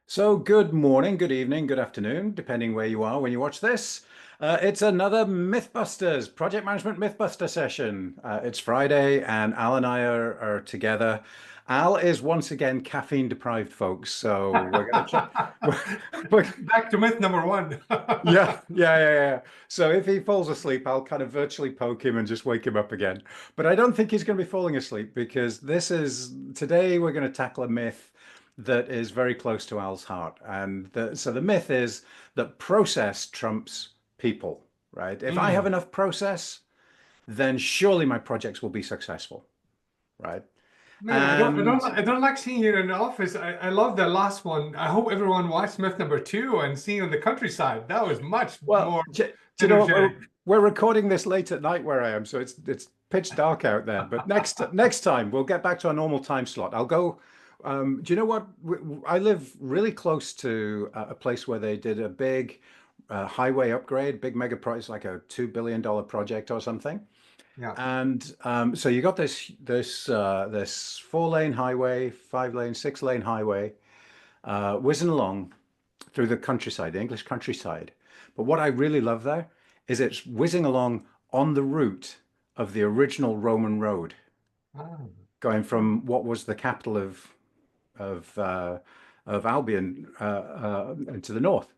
So, good morning, good evening, good afternoon, depending where you are when you watch this. It's another Mythbusters, Project Management Mythbuster session. It's Friday, and Al and I are together. Al is once again caffeine deprived, folks. So we're gonna try. we're, Back to myth number one. yeah. So if he falls asleep, I'll kind of virtually poke him and just wake him up again. But I don't think he's going to be falling asleep because today we're going to tackle a myth that is very close to Al's heart. So the myth is that process trumps people, right? If I have Mm. enough process, then surely my projects will be successful, right? Man, And I don't like seeing you in the office. I love the last one. I hope everyone watched myth number two and seeing on the countryside. That was much well, more do you know what? energetic. We're recording this late at night where I am, so it's pitch dark out there. But next time we'll get back to our normal time slot. I'll go. Do you know what? I live really close to a place where they did a big highway upgrade, big mega project, like a $2 billion project or something. Yeah. And so you got this 4-lane highway, 5-lane, 6-lane highway, whizzing along through the countryside, the English countryside. But what I really love there is it's whizzing along on the route of the original Roman road, Ah. going from what was the capital of uh, of Albion into the north,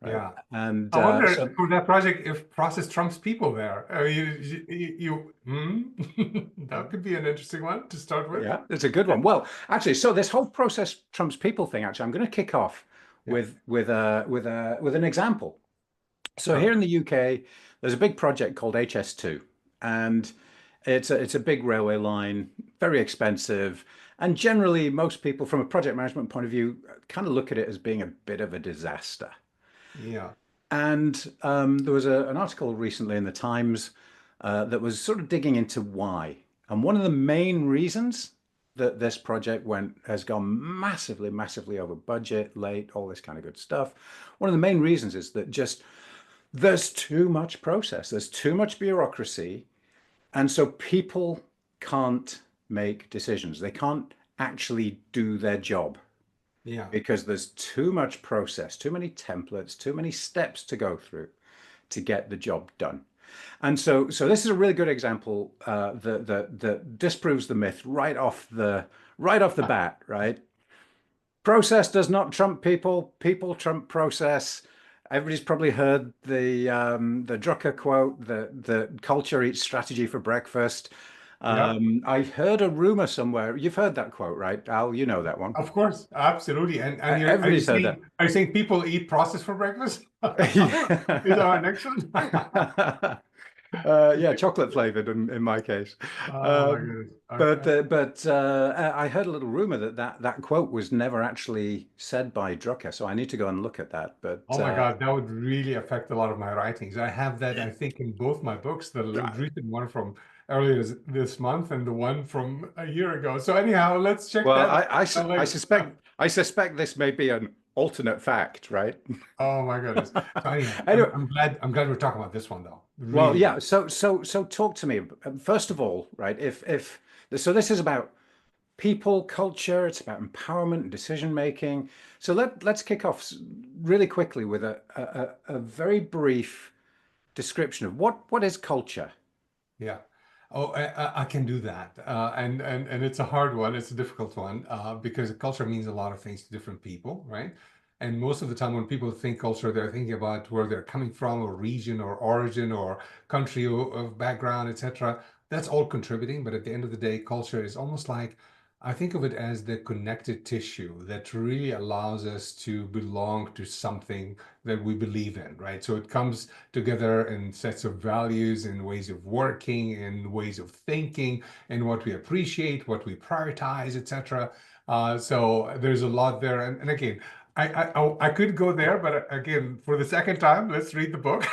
right? Yeah. And I wonder so for that project if process trumps people there. That could be an interesting one to start with. yeah, it's a good one. Well, actually, so this whole process trumps people thing, actually, I'm going to kick off Yeah. with an example. So here in Perfect. the UK, there's a big project called HS2, and it's a big railway line, very expensive, and generally most people, from a project management point of view, kind of look at it as being a bit of a disaster. Yeah. And there was an article recently in the Times that was sort of digging into why. And one of the main reasons that this project has gone massively over budget, late, all this kind of good stuff. One of the main reasons is that just there's too much process, there's too much bureaucracy, and so people can't make decisions. They can't actually do their job Yeah. because there's too much process, too many templates, too many steps to go through to get the job done. And so this is a really good example that disproves the myth right off the bat, right? Process does not trump people. People trump process. Everybody's probably heard the Drucker quote that culture eats strategy for breakfast. Yeah. I heard a rumor somewhere. You've heard that quote, right, Al? You know that one. Of course, absolutely. And Everybody's heard that. are you saying people eat process for breakfast? Is that our next one? Yeah, chocolate flavored in my case. Oh my Um, goodness. but Okay. uh, but I heard a little rumor that quote was never actually said by Drucker, so I need to go and look at that. But Oh my God, that would really affect a lot of my writings. I have that, I think, in both my books, the recent one from earlier this month and the one from a year ago. So anyhow, let's check well, that I, out I su- I later. suspect this may be an alternate fact, right? Oh my goodness. So anyhow, Anyway, I'm glad we're talking about this one though. well, Really yeah. glad. So talk to me. First of all, right? If so, this is about people, culture. It's about empowerment and decision making. So let's kick off really quickly with a very brief description of what is culture. Yeah. Oh, I can do that. And it's a hard one. It's a difficult one because culture means a lot of things to different people, right? And most of the time when people think culture, they're thinking about where they're coming from or region or origin or country of background, etc. That's all contributing. But at the end of the day, culture is almost like I think of it as the connected tissue that really allows us to belong to something that we believe in, right? So it comes together in sets of values and ways of working and ways of thinking and what we appreciate, what we prioritize, etc. So there's a lot there. And again, I could go there, but again, for the second time, let's read the book.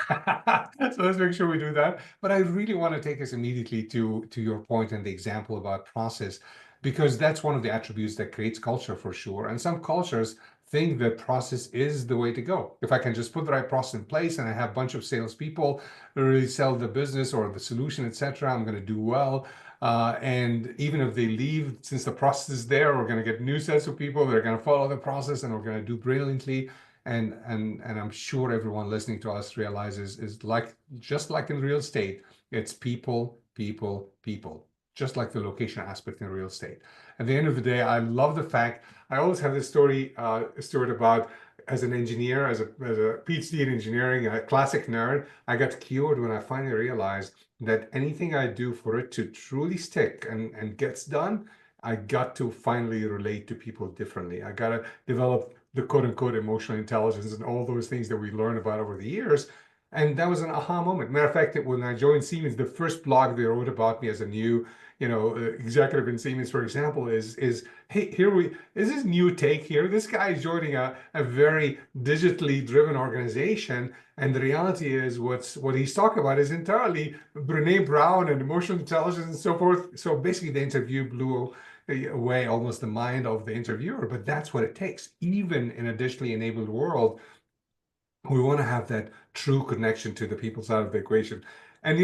So let's make sure we do that. But I really want to take us immediately to your point and the example about process, because that's one of the attributes that creates culture for sure. And some cultures think that process is the way to go. If I can just put the right process in place and I have a bunch of salespeople who really sell the business or the solution, etc., I'm going to do well. And even if they leave, since the process is there, we're going to get new sets of people that are going to follow the process and we're going to do brilliantly. And I'm sure everyone listening to us realizes is like just like in real estate, it's people, people, people, just like the location aspect in real estate. At the end of the day, I love the fact I always have this story, Stuart, about as an engineer, as a PhD in engineering, a classic nerd, I got cured when I finally realized that anything I do for it to truly stick and gets done, I got to finally relate to people differently. I got to develop the quote unquote emotional intelligence and all those things that we learned about over the years. And that was an aha moment. Matter of fact, when I joined Siemens, the first blog they wrote about me as a new, executive in Siemens, for example, is hey, is this new take here? This guy is joining a very digitally driven organization. And the reality is what he's talking about is entirely Brene Brown and emotional intelligence and so forth. So basically the interview blew away almost the mind of the interviewer, but that's what it takes. Even in a digitally enabled world, we want to have that true connection to the people side of the equation. And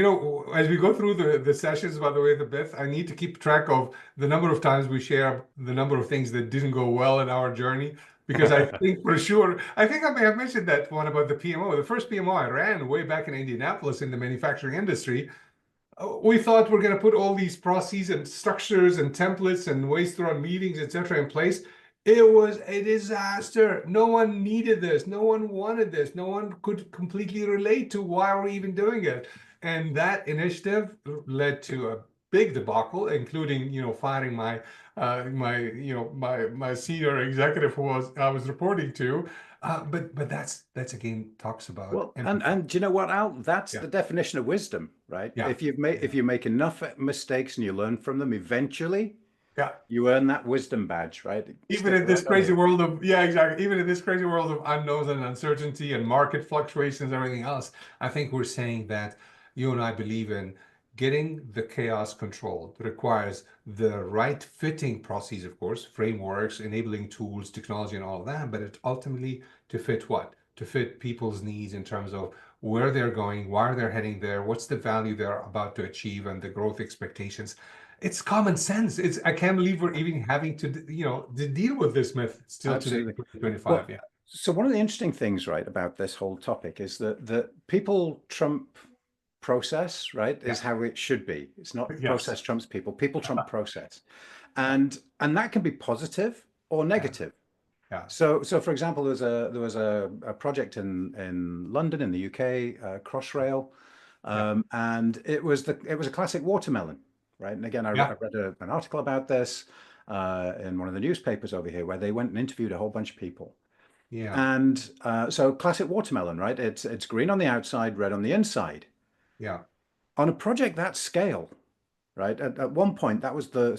as we go through the sessions, by the way, the Beth, I need to keep track of the number of times we share the number of things that didn't go well in our journey. Because I think for sure, I think I may have mentioned that one about the PMO. The first PMO I ran way back in Indianapolis in the manufacturing industry, we thought we're going to put all these processes and structures and templates and ways to run meetings, etc., in place. It was a disaster. No one needed this. No one wanted this. No one could completely relate to why we're even doing it. And that initiative led to a big debacle, including, firing my senior executive who I was reporting to. But that's again talks about Well, and do you know what, Al? That's yeah, the definition of wisdom, right? yeah, If you make enough mistakes and you learn from them, eventually yeah. you earn that wisdom badge, right? Even Stick in this right on crazy you. world of, yeah, exactly. Even in this crazy world of unknowns and uncertainty and market fluctuations and everything else, I think we're saying that you and I believe in getting the chaos controlled. It requires the right fitting processes, of course, frameworks, enabling tools, technology, and all of that. But it ultimately to fit what? To fit people's needs in terms of where they're going, why they're heading there, what's the value they're about to achieve, and the growth expectations. It's common sense. I can't believe we're even having to deal with this myth still today in Absolutely. 2025. Well, Yeah. so one of the interesting things, right, about this whole topic is that people trump process, right, Yeah. is how it should be. It's not Yes. process trumps people. People trump process. And that can be positive or Yeah. negative. Yeah. So for example, there was a project in London in the UK, Crossrail, Yeah. and it was a classic watermelon, right? And again, I Yeah. read an article about this in one of the newspapers over here, where they went and interviewed a whole bunch of people. Yeah. And so classic watermelon, right? It's green on the outside, red on the inside. Yeah. On a project that scale, right? At one point, that was the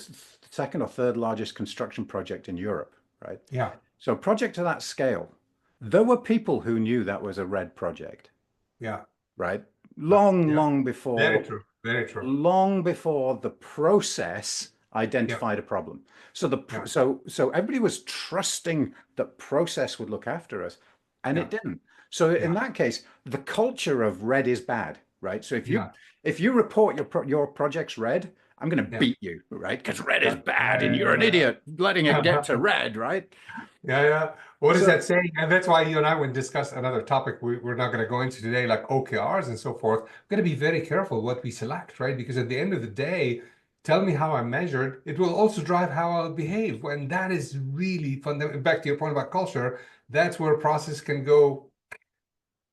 second or third largest construction project in Europe, right? Yeah. So a project to that scale, there were people who knew that was a red project, Yeah. right? Yeah. Long, Yeah. long Very before, true. Very true. long before the process Yeah. identified a problem. So Yeah. so everybody was trusting that process would look after us, and Yeah. it didn't. So in Yeah. that case, the culture of red is bad, right? So Yeah. if you report your project's red, I'm going to Yeah. beat you, right? Because red is Yeah. bad, and you're an Yeah. idiot letting it get to red, right? Yeah, yeah. What is So that saying? And that's why you and I would discuss another topic we're not going to go into today, like OKRs and so forth. We're going to be very careful what we select, right? Because at the end of the day, tell me how I'm measured. It will also drive how I'll behave. And that is really fundamental. Back to your point about culture, that's where process can go.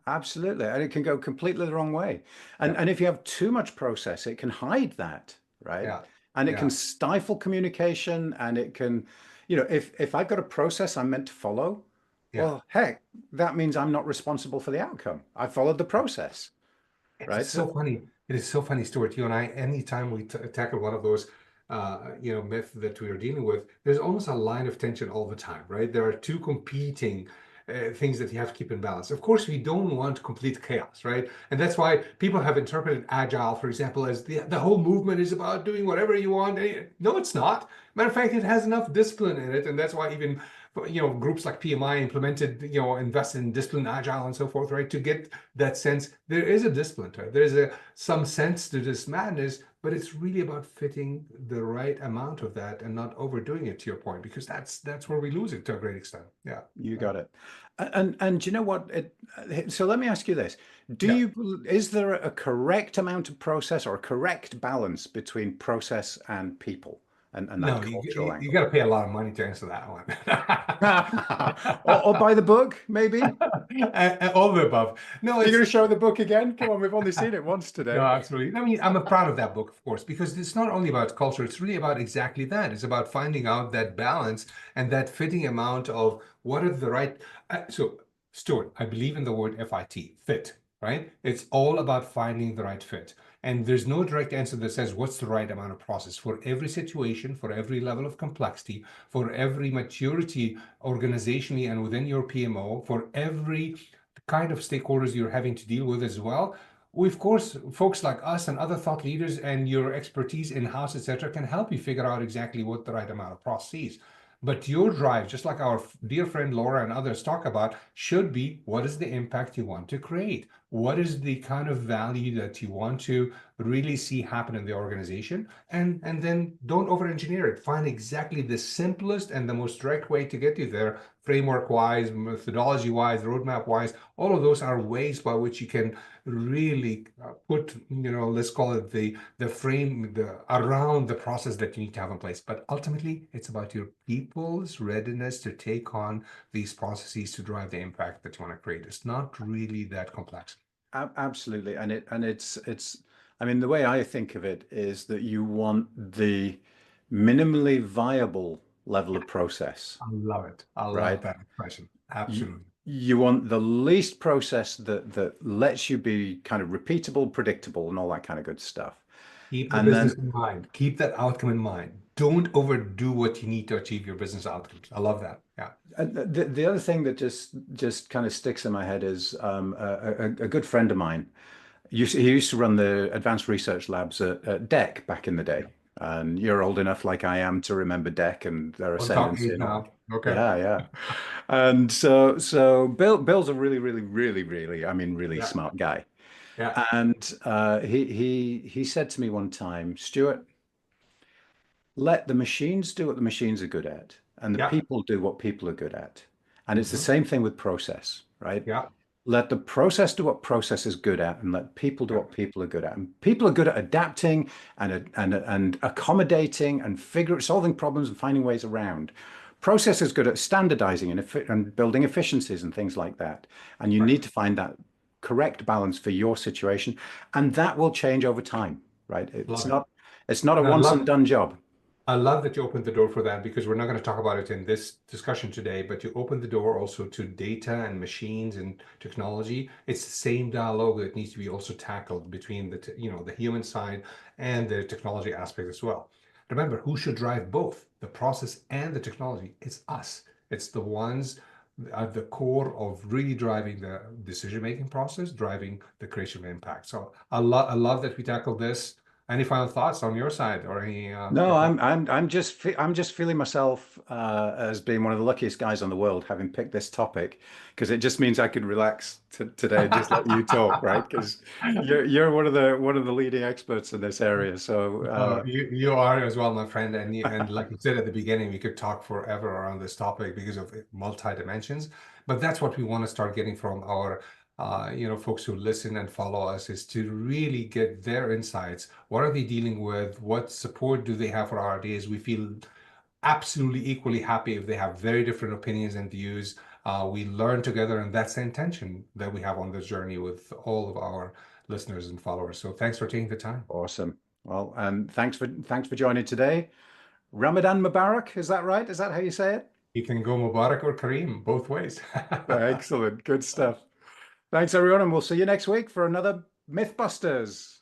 absolutely, and it can go completely the wrong way. Yeah, And if you have too much process, it can hide that, right? yeah, And it can yeah, stifle communication, and it can, if I've got a process I'm meant to follow, yeah. well, heck, that means I'm not responsible for the outcome. I followed the process, It is right? So so funny. It is so funny, Stuart. You and I, anytime we tackle one of those, myths that we are dealing with, there's almost a line of tension all the time, right? There are two competing things that you have to keep in balance. Of course, we don't want complete chaos, right? And that's why people have interpreted agile, for example, as the whole movement is about doing whatever you want. No, it's not. Matter of fact, it has enough discipline in it, and that's why even groups like PMI implemented, invested in discipline, agile, and so forth, right? To get that sense, there is a discipline, right? There's some sense to this madness, but it's really about fitting the right amount of that and not overdoing it, to your point, because that's where we lose it to a great extent. Yeah. You Yeah. got it. And you know what? So let me ask you this. Yeah. Is there a correct amount of process or a correct balance between process and people and that No, cultural you angle? got to pay a lot of money to answer that Or one. by the book, maybe? All of the above. No, You're it's going to show the book again? Come on, we've only seen it once no, today. absolutely. I mean, I'm proud of that book, of course, because it's not only about culture, it's really about exactly that. It's about finding out that balance and that fitting amount of what are the right. So, Stuart, I believe in the word FIT, fit, right? It's all about finding the right fit. And there's no direct answer that says what's the right amount of process for every situation, for every level of complexity, for every maturity organizationally and within your PMO, for every kind of stakeholders you're having to deal with as well. We, of course, folks like us and other thought leaders and your expertise in-house, etc., can help you figure out exactly what the right amount of process is. But your drive, just like our dear friend Laura and others talk about, should be what is the impact you want to create? What is the kind of value that you want to really see happen in the organization? And then don't over-engineer it. Find exactly the simplest and the most direct way to get you there, framework-wise, methodology-wise, roadmap-wise. All of those are ways by which you can really put, let's call it the frame around the process that you need to have in place. But ultimately, it's about your people's readiness to take on these processes to drive the impact that you want to create. It's not really that complex. Absolutely. And it's I mean, the way I think of it is that you want the minimally viable level of process, I love it. I love right? that expression. You, Absolutely. you want the least process that lets you be kind of repeatable, predictable, and all that kind of good stuff. Keep the And business then in mind. Keep that outcome in mind. Don't overdo what you need to achieve your business outcomes. I love that. Yeah. the other thing that just kind of sticks in my head is a good friend of mine. He used to run the advanced research labs at DEC back in the day. And you're old enough, like I am, to remember DEC and their We'll talk ascendancy age and all that. now. Okay. Yeah, yeah. And so Bill's a really, really, really, really, I mean, really Yeah. smart guy. Yeah. And he said to me one time, Stuart, let the machines do what the machines are good at, and the Yeah. people do what people are good at. And it's the Hmm. same thing with process, right? Yeah. Let the process do what process is good at, and let people do Yeah. what people are good at. And people are good at adapting and accommodating and solving problems and finding ways around. Process is good at standardizing and building efficiencies and things like that. And you Right. need to find that correct balance for your situation, and that will change over time, right? Love it. It's not a And once and done job. I love that you opened the door for that because we're not going to talk about it in this discussion today, but you opened the door also to data and machines and technology. It's the same dialogue that needs to be also tackled between the human side and the technology aspect as well. Remember, who should drive both the process and the technology? It's us. It's the ones at the core of really driving the decision-making process, driving the creation of impact. So I love that we tackled this. Any final thoughts on your side or any No, reflections? I'm just feeling myself as being one of the luckiest guys on the world, having picked this topic, because it just means I could relax today and just let you talk, right? Because you're one of the leading experts in this area. So Oh, you are as well, my friend, and like you said at the beginning, we could talk forever around this topic because of multi dimensions. But that's what we want to start getting from our, folks who listen and follow us is to really get their insights. What are they dealing with? What support do they have for our ideas? We feel absolutely equally happy if they have very different opinions and views. We learn together, and that's the intention that we have on this journey with all of our listeners and followers. So thanks for taking the time. awesome. Well, and thanks for joining today. Ramadan Mubarak, is that right? Is that how you say it? You can go Mubarak or Kareem, both ways. Excellent. Good stuff. Thanks, everyone, and we'll see you next week for another Mythbusters.